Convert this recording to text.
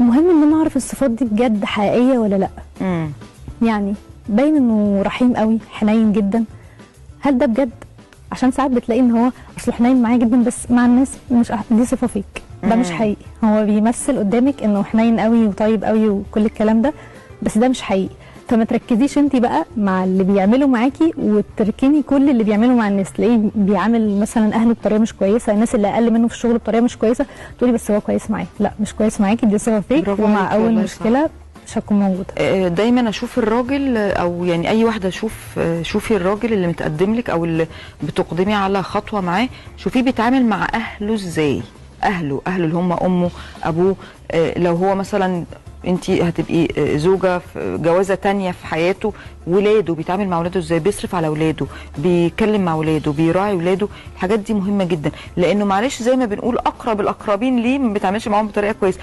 فمهم ان انا اعرف الصفات دي بجد حقيقيه ولا لا. يعني باين انه رحيم قوي، حنين جدا، هل ده بجد؟ عشان ساعات بتلاقي ان هو اصله حنين معايا جدا بس مع الناس مش دي صفه فيك، ده مش حقيقي. هو بيمثل قدامك انه حنين قوي وطيب قوي وكل الكلام ده، بس ده مش حقيقي. فما تركزيش انت بقى مع اللي بيعملوا معاكي وتركني كل اللي بيعملوا مع الناس. تلاقيه بيعامل مثلا اهله بطريقه مش كويسه، الناس اللي اقل منه في الشغل بطريقه مش كويسه، تقولي بس هو كويس معايا. لا، مش كويس معاكي، دي صفه فيك، ومع اول مشكله مش هتكون موجوده. دايما اشوف الراجل، او يعني اي واحده شوفي الراجل اللي متقدم لك او اللي بتقدمي على خطوه معاه، شوفيه بيتعامل مع اهله ازاي. اهله اللي هم امه ابوه. لو هو مثلا انت هتبقي زوجه في جوازه تانية في حياته، ولاده بيتعامل مع ولاده ازاي، بيصرف على ولاده، بيتكلم مع ولاده، بيراعي ولاده. الحاجات دي مهمه جدا، لانه معلش زي ما بنقول اقرب الاقربين ليه ما بيتعاملش معاهم بطريقه كويسه.